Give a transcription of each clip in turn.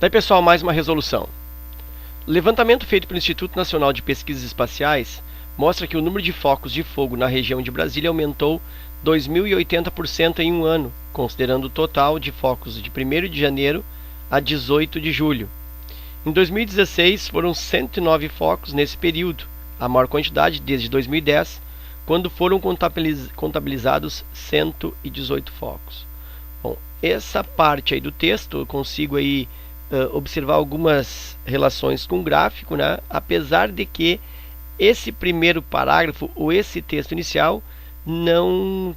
Daí, pessoal, mais uma resolução. Levantamento feito pelo Instituto Nacional de Pesquisas Espaciais mostra que o número de focos de fogo na região de Brasília aumentou 2.080% em um ano, considerando o total de focos de 1º de janeiro a 18 de julho. Em 2016, foram 109 focos nesse período, a maior quantidade desde 2010, quando foram contabilizados 118 focos. Bom, essa parte aí do texto eu consigo aí observar algumas relações com o gráfico, né? Apesar de que esse primeiro parágrafo ou esse texto inicial não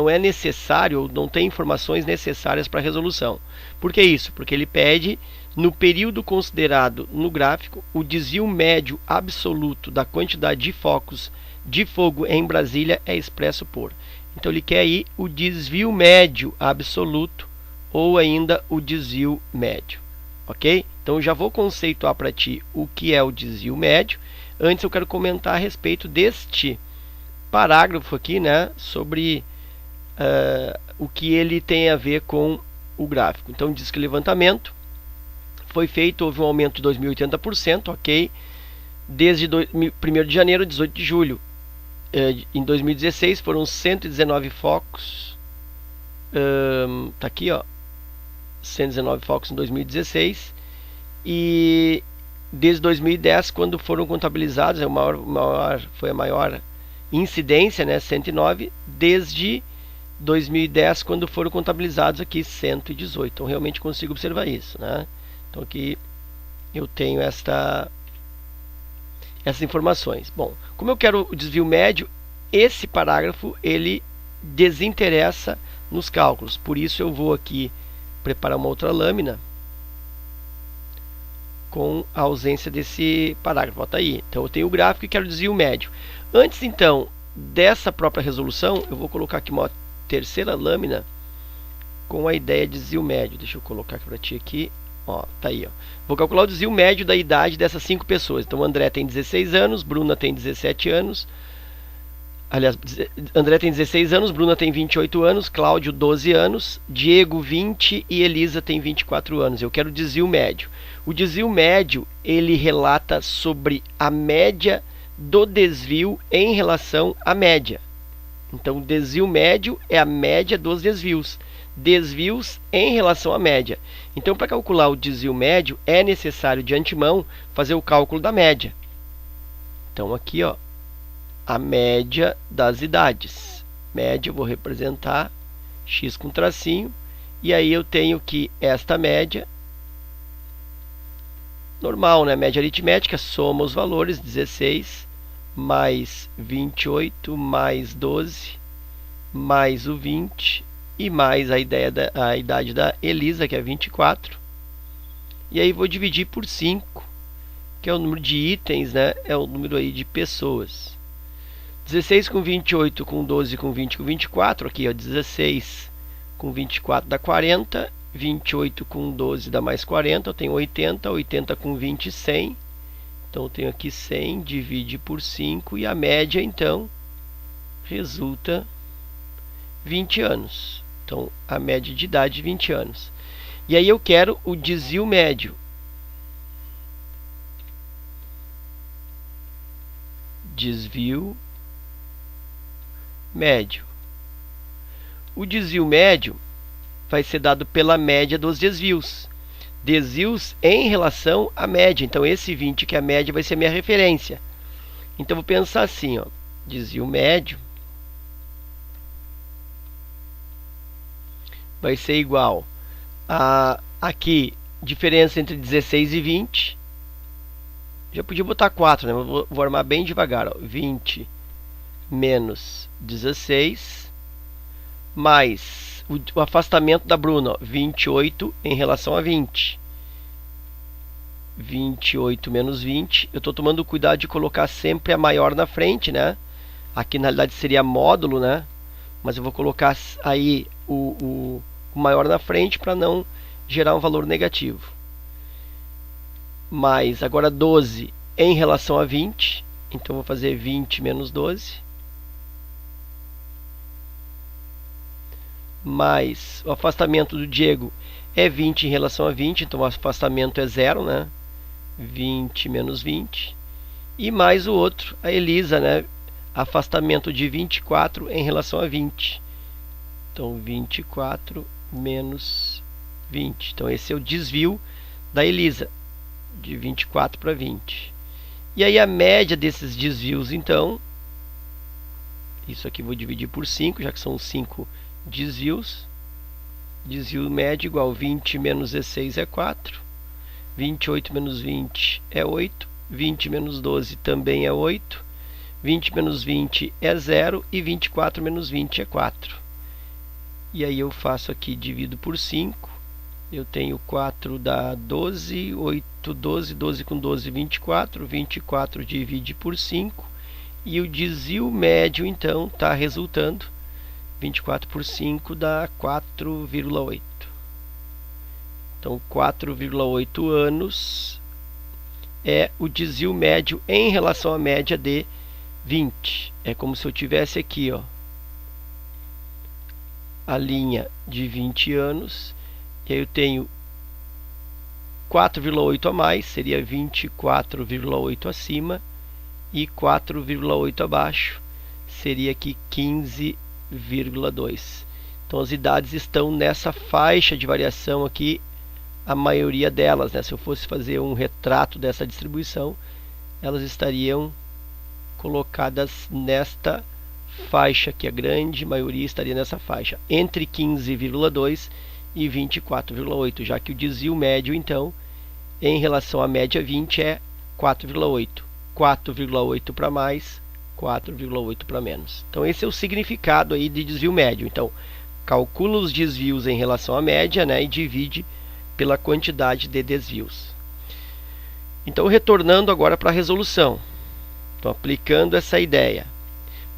é necessário, ou não tem informações necessárias para a resolução. Por que isso? Porque ele pede, no período considerado no gráfico, o desvio médio absoluto da quantidade de focos de fogo em Brasília é expresso por. Então ele quer aí o desvio médio absoluto ou ainda o desvio médio, ok? Então eu já vou conceituar para ti o que é o desvio médio. Antes eu quero comentar a respeito deste parágrafo aqui, né, sobre o que ele tem a ver com o gráfico. Então diz que o levantamento foi feito, houve um aumento de 2.080%, ok? Desde 1º de janeiro a 18 de julho. Em 2016 foram 119 focos, tá aqui, ó, 119 focos em 2016, e desde 2010, quando foram contabilizados, foi a maior incidência, né, 109, desde 2010, quando foram contabilizados aqui 118. Então realmente consigo observar isso, né? Então aqui eu tenho essas informações. Bom, como eu quero o desvio médio, esse parágrafo ele desinteressa nos cálculos. Por isso eu vou aqui preparar uma outra lâmina com a ausência desse parágrafo. Bota aí. Então eu tenho o gráfico e quero o desvio médio. Antes então dessa própria resolução, eu vou colocar aqui uma terceira lâmina com a ideia de desvio médio. Deixa eu colocar aqui para ti aqui. Ó, tá aí, ó. Vou calcular o desvio médio da idade dessas 5 pessoas. Então, André tem 16 anos, Bruna tem 17 anos. Aliás, André tem 16 anos, Bruna tem 28 anos, Cláudio 12 anos, Diego 20 e Elisa tem 24 anos. Eu quero o desvio médio. O desvio médio, ele relata sobre a média do desvio em relação à média. Então, o desvio médio é a média dos desvios. Desvios em relação à média. Então, para calcular o desvio médio, é necessário de antemão fazer o cálculo da média. Então, aqui, ó, a média das idades. Média, eu vou representar x com tracinho, e aí eu tenho que esta média, normal, né? Média aritmética, soma os valores, 16 mais 28 mais 12 mais o 20 e mais a idade da Elisa, que é 24. E aí vou dividir por 5, que é o número de itens, né? É o número aí de pessoas. 16 com 28, com 12, com 20, com 24. Aqui, ó, 16 com 24 dá 40. 28 com 12 dá mais 40. Eu tenho 80. 80 com 20, 100. Então, eu tenho aqui 100, divide por 5. E a média, então, resulta 20 anos. Então, a média de idade, 20 anos. E aí eu quero o desvio médio. Desvio médio. O desvio médio vai ser dado pela média dos desvios. Desvios em relação à média. Então, esse 20, que é a média, vai ser a minha referência. Então, vou pensar assim, ó, desvio médio vai ser igual a, aqui, diferença entre 16 e 20. Já podia botar 4, né? Vou armar bem devagar, ó. 20 menos 16, mais o afastamento da Bruna, ó, 28 em relação a 20. 28 menos 20. Eu estou tomando cuidado de colocar sempre a maior na frente, né? Aqui na realidade seria módulo, né? Mas eu vou colocar aí o maior na frente para não gerar um valor negativo. Mais agora 12 em relação a 20. Então vou fazer 20 menos 12. Mais o afastamento do Diego é 20 em relação a 20, então o afastamento é 0, né? 20 menos 20. E mais o outro, a ELISA, né? Afastamento de 24 em relação a 20. Então, 24 menos 20. Então, esse é o desvio da ELISA, de 24 para 20. E aí, a média desses desvios, então, isso aqui vou dividir por 5, já que são 5 desvios. Desvio médio igual 20 menos 16 é 4. 28 menos 20 é 8. 20 menos 12 também é 8. 20 menos 20 é 0. E 24 menos 20 é 4. E aí eu faço aqui, divido por 5. Eu tenho 4 dá 12. 8, 12. 12 com 12, 24. 24 divide por 5. E o desvio médio, então, está resultando. 24 por 5 dá 4,8. Então, 4,8 anos é o desvio médio em relação à média de 20. É como se eu tivesse aqui, ó, a linha de 20 anos. E aí eu tenho 4,8 a mais, seria 24,8 acima. E 4,8 abaixo, seria aqui 15,2. Então as idades estão nessa faixa de variação aqui, a maioria delas, né? Se eu fosse fazer um retrato dessa distribuição, elas estariam colocadas nesta faixa, que a grande maioria estaria nessa faixa, entre 15,2 e 24,8, já que o desvio médio, então, em relação à média 20 é 4,8. 4,8 para mais, 4,8 para menos. Então esse é o significado aí de desvio médio. Então calcula os desvios em relação à média, né, e divide pela quantidade de desvios. Então retornando agora para a resolução. Então aplicando essa ideia.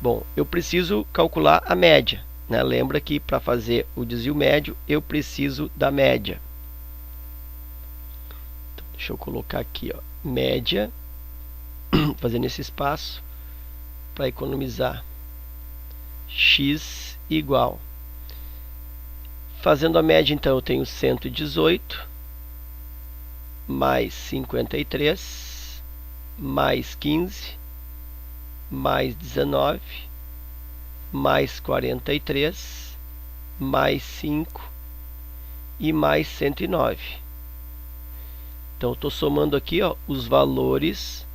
Bom, eu preciso calcular a média, né? Lembra que para fazer o desvio médio eu preciso da média. Então, deixa eu colocar aqui, ó, média, fazendo esse espaço para economizar. X igual. Fazendo a média, então, eu tenho 118 mais 53 mais 15 mais 19 mais 43 mais 5 e mais 109. Então, eu estou somando aqui, ó, os valores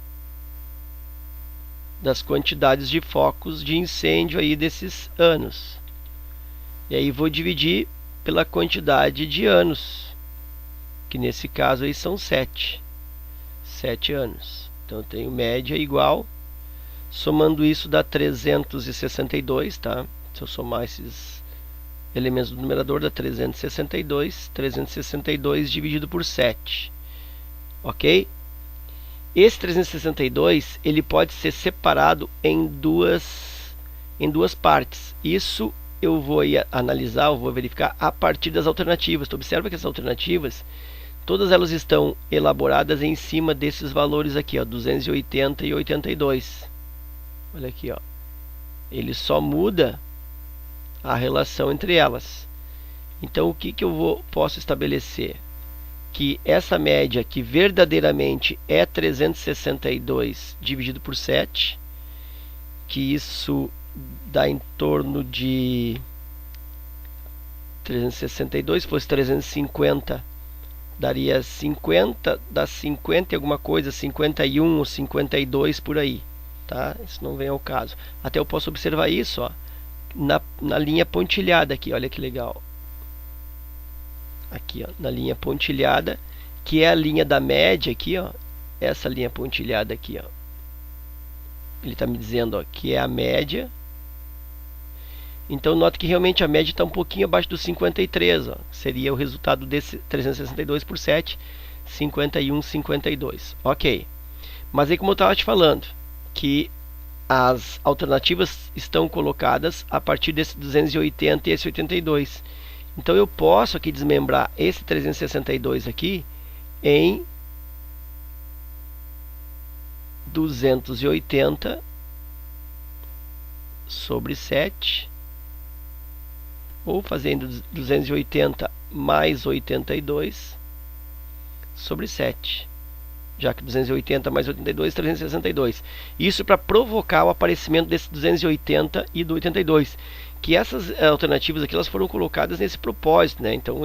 das quantidades de focos de incêndio aí desses anos. E aí vou dividir pela quantidade de anos, que nesse caso aí são 7 anos. Então eu tenho média igual, somando isso dá 362, tá? Se eu somar esses elementos do numerador dá 362, 362 dividido por 7, ok? Esse 362 ele pode ser separado em duas partes. Isso eu vou analisar, eu vou verificar a partir das alternativas. Tu observa que as alternativas, todas elas estão elaboradas em cima desses valores aqui, ó, 280 e 82. Olha aqui, ó. Ele só muda a relação entre elas. Então o que eu posso estabelecer? Que essa média, que verdadeiramente é 362 dividido por 7, que isso dá em torno de 362, se fosse 350, daria 50, dá 50 e alguma coisa, 51 ou 52 por aí, tá? Isso não vem ao caso. Até eu posso observar isso, ó, na linha pontilhada aqui, olha que legal. Aqui, ó, na linha pontilhada, que é a linha da média aqui, ó, essa linha pontilhada aqui, ó. Ele está me dizendo, ó, que é a média. Então nota que realmente a média está um pouquinho abaixo do 53, ó. Seria o resultado desse 362 por 7, 51, 52. Ok. Mas aí, como eu estava te falando, que as alternativas estão colocadas a partir desse 280 e esse 82. Então eu posso aqui desmembrar esse 362 aqui em 280 sobre 7, ou fazendo 280 mais 82 sobre 7. Já que 280 mais 82, 362. Isso para provocar o aparecimento desse 280 e do 82. Que essas alternativas aqui elas foram colocadas nesse propósito, né? Então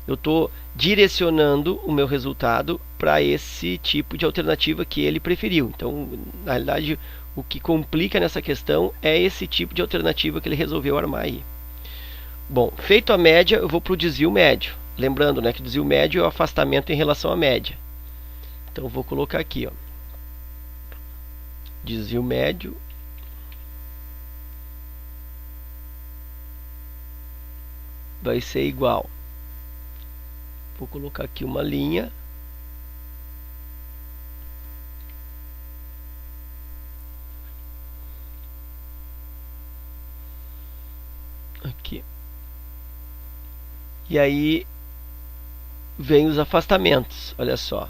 eu estou direcionando o meu resultado para esse tipo de alternativa que ele preferiu. Então, na realidade, o que complica nessa questão é esse tipo de alternativa que ele resolveu armar aí. Bom, feito a média, eu vou para o desvio médio. Lembrando, né, que o desvio médio é o afastamento em relação à média. Então, eu vou colocar aqui, ó, desvio médio vai ser igual. Vou colocar aqui uma linha. Aqui. E aí vem os afastamentos, olha só.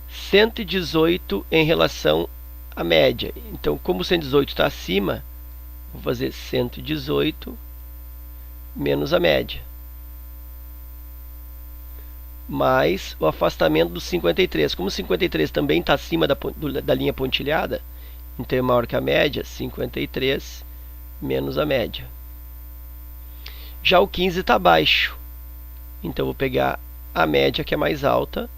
118 em relação à média. Então, como 118 está acima, vou fazer 118 menos a média. Mais o afastamento do 53. Como 53 também está acima da linha pontilhada, então é maior que a média, 53 menos a média. Já o 15 está abaixo. Então, eu vou pegar a média que é mais alta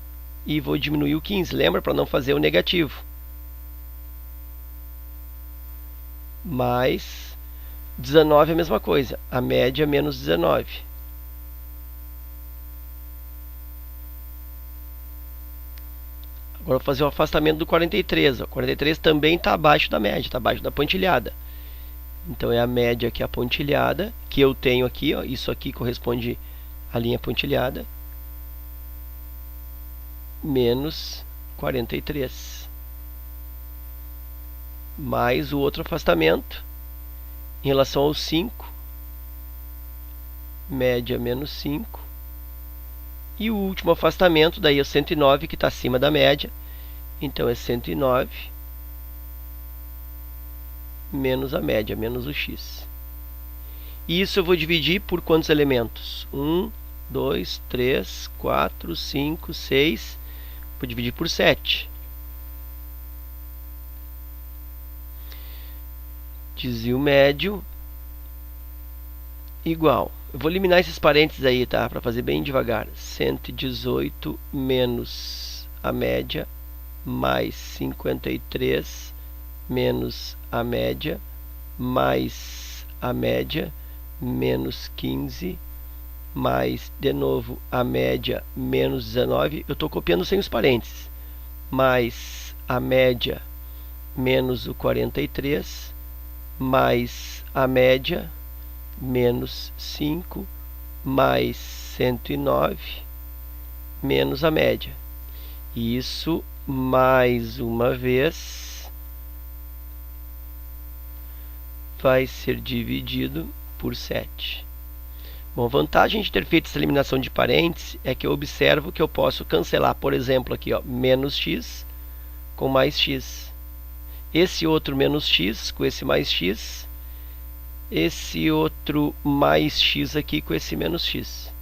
e vou diminuir o 15. Lembra? Para não fazer o negativo. Mais 19 é a mesma coisa. A média menos 19. Agora eu vou fazer o afastamento do 43. O 43 também está abaixo da média, está abaixo da pontilhada. Então, é a média que é a pontilhada, que eu tenho aqui. Ó, isso aqui corresponde à linha pontilhada. Menos 43. Mais o outro afastamento em relação ao 5. Média menos 5. E o último afastamento, daí é o 109, que está acima da média. Então, é 109 menos a média, menos o x. E isso eu vou dividir por quantos elementos? 1, 2, 3, 4, 5, 6. Vou dividir por 7. Desvio médio igual. Eu vou eliminar esses parênteses aí, tá? Para fazer bem devagar. 118 menos a média mais 53 menos a média mais a média menos 15 mais, de novo, a média menos 19. Eu estou copiando sem os parênteses. Mais a média menos o 43 mais a média menos 5 mais 109 menos a média. Isso, mais uma vez, vai ser dividido por 7. Bom, a vantagem de ter feito essa eliminação de parênteses é que eu observo que eu posso cancelar, por exemplo, aqui, ó, menos x com mais x. Esse outro menos x com esse mais x. Esse outro mais x aqui com esse menos x.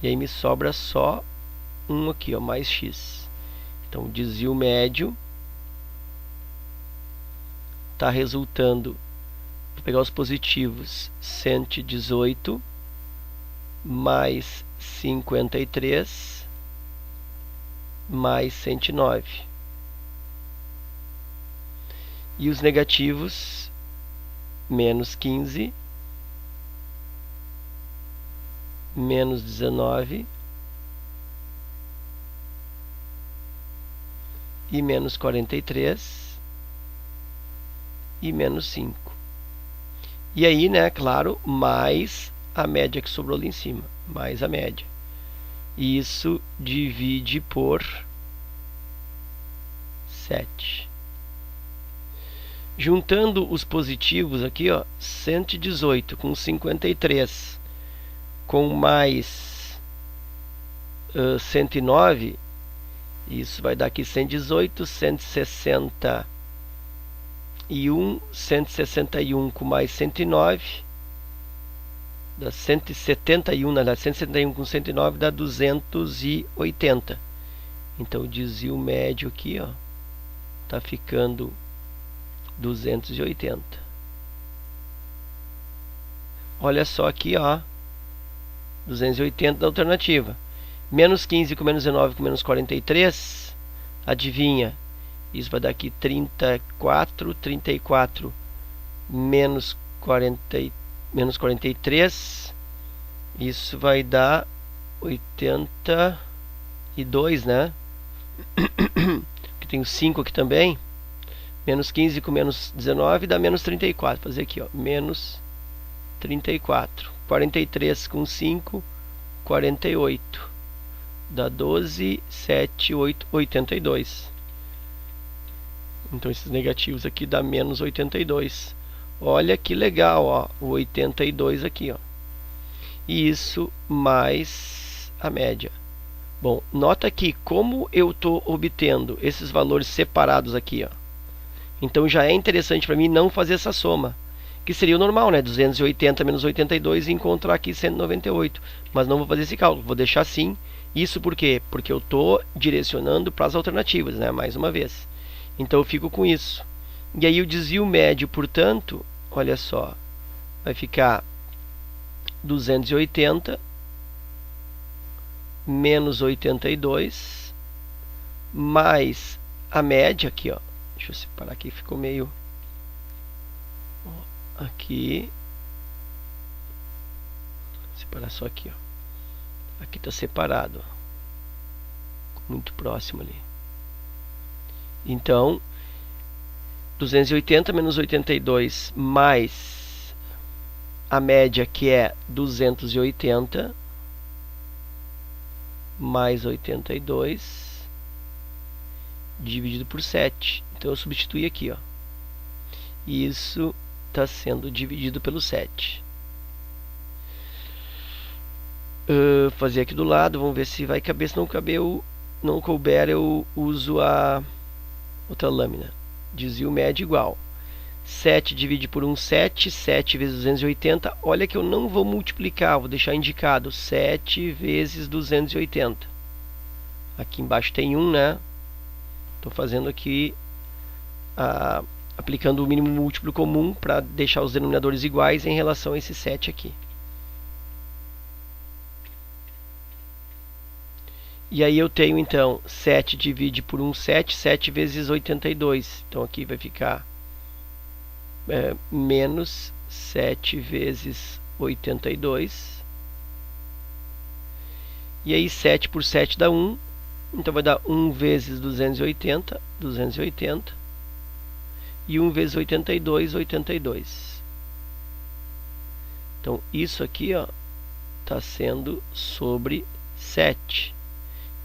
E aí me sobra só um aqui, ó, mais x. Então, o desvio médio está resultando, vou pegar os positivos, 118 mais 53 mais 109. E os negativos, menos 15 menos 19 e menos 43 e menos 5. E aí, né, claro, mais a média que sobrou ali em cima, mais a média. E isso divide por 7. Juntando os positivos aqui, ó, 118 com 53 com mais 109, isso vai dar aqui 118, 161 com mais 109, dá 171, na verdade 171 com 109 dá 280. Então o desvio médio aqui, ó, tá ficando 280. Olha só aqui, ó, 280 da alternativa. Menos 15 com menos 19 com menos 43, adivinha? Isso vai dar aqui 34, 34 menos 43, isso vai dar 82, né? Que tem o 5 aqui também. Menos 15 com menos 19 dá menos 34. Vou fazer aqui, ó, menos 34. 43 com 5, 48. Dá 12, 7, 8, 82. Então esses negativos aqui dá menos 82. Olha que legal, ó, o 82 aqui, ó. E isso mais a média. Bom, nota aqui como eu estou obtendo esses valores separados aqui, ó. Então já é interessante para mim não fazer essa soma, que seria o normal, né? 280 menos 82 e encontrar aqui 198. Mas não vou fazer esse cálculo, vou deixar assim. Isso por quê? Porque eu estou direcionando para as alternativas, né? Mais uma vez. Então eu fico com isso. E aí o desvio médio, portanto, olha só, vai ficar 280 menos 82 mais a média aqui, ó. Deixa eu separar aqui, ficou meio aqui. Separar só aqui, ó. Aqui está separado, ó. Muito próximo ali. Então 280 menos 82 mais a média, que é 280 mais 82 dividido por 7. Então eu substituí aqui, ó. E isso está sendo dividido pelo 7. Fazer aqui do lado, vamos ver se vai caber. Se não caber, não couber, eu uso a outra lâmina. Desvio médio igual 7 divide por 1, 7. 7 vezes 280. Olha que eu não vou multiplicar, vou deixar indicado 7 vezes 280. Aqui embaixo tem 1, né? Estou fazendo aqui aplicando o mínimo múltiplo comum para deixar os denominadores iguais em relação a esse 7 aqui. E aí eu tenho então 7 divide por 1, 7. 7 vezes 82. Então aqui vai ficar menos 7 vezes 82. E aí 7 por 7 dá 1. Então vai dar 1 vezes 280. 280. E 1 vezes 82, 82. Então isso aqui, ó, está sendo sobre 7.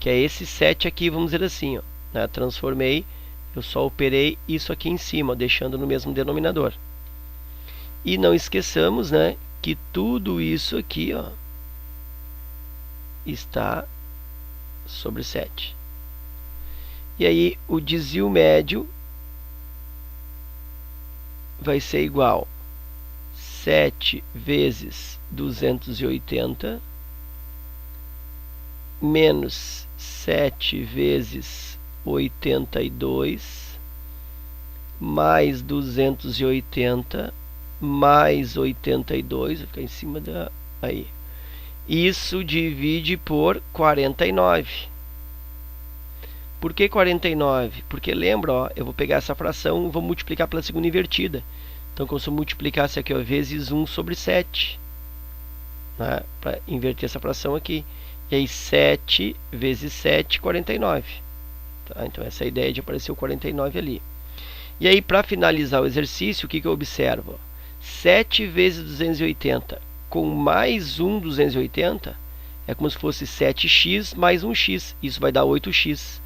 Que é esse 7 aqui, vamos dizer assim, ó, né? Transformei, eu só operei isso aqui em cima, ó, deixando no mesmo denominador. E não esqueçamos, né, que tudo isso aqui, ó, está sobre 7. E aí o desvio médio vai ser igual 7 vezes 280 menos 7 vezes 82 mais 280 mais 82, vai ficar em cima da aí. Isso divide por 49. Por que 49? Porque lembra, ó, eu vou pegar essa fração e vou multiplicar pela segunda invertida. Então, como se eu multiplicasse aqui, ó, vezes 1 sobre 7, né, para inverter essa fração aqui. E aí 7 vezes 7, 49. Tá? Então essa é a ideia de aparecer o 49 ali. E aí, para finalizar o exercício, o que eu observo? 7 vezes 280 com mais um 280 é como se fosse 7x mais 1x. Isso vai dar 8x.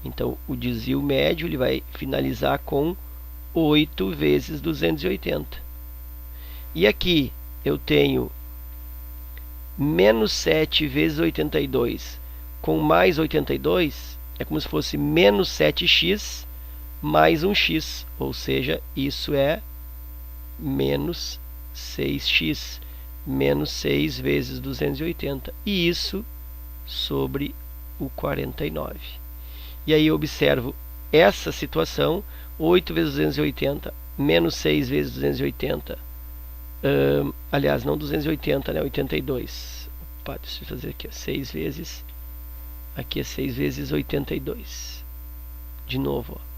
Então o desvio médio ele vai finalizar com 8 vezes 280. E aqui eu tenho menos 7 vezes 82 com mais 82 é como se fosse menos 7x mais 1x, ou seja, isso é menos 6x. menos 6 vezes 280, e isso sobre o 49. E aí eu observo essa situação, 8 vezes 280, menos 6 vezes 280, aliás, não 280, né, 82. Opa, deixa eu fazer aqui, 6 vezes, aqui é 6 vezes 82. De novo, ó.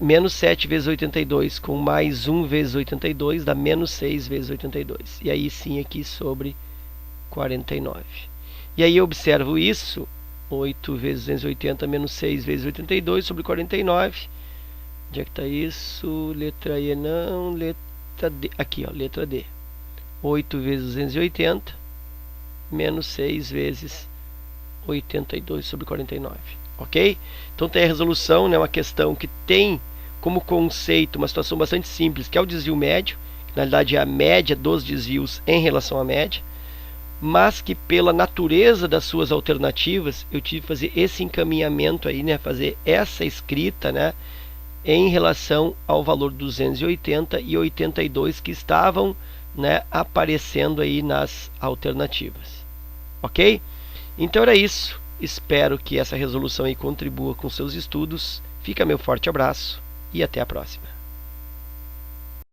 Menos 7 vezes 82 com mais 1 vezes 82 dá menos 6 vezes 82. E aí sim aqui sobre 49. E aí eu observo isso, 8 vezes 280 menos 6 vezes 82 sobre 49. Onde é que está isso? Letra E não, letra D. Aqui, ó, letra D. 8 vezes 280 menos 6 vezes 82 sobre 49. Ok? Então tem a resolução, né, uma questão que tem como conceito uma situação bastante simples, que é o desvio médio, que na verdade é a média dos desvios em relação à média, mas que pela natureza das suas alternativas, eu tive que fazer esse encaminhamento aí, né, fazer essa escrita, né, em relação ao valor 280 e 82 que estavam, né, aparecendo aí nas alternativas. Ok? Então era isso. Espero que essa resolução aí contribua com seus estudos. Fica meu forte abraço e até a próxima.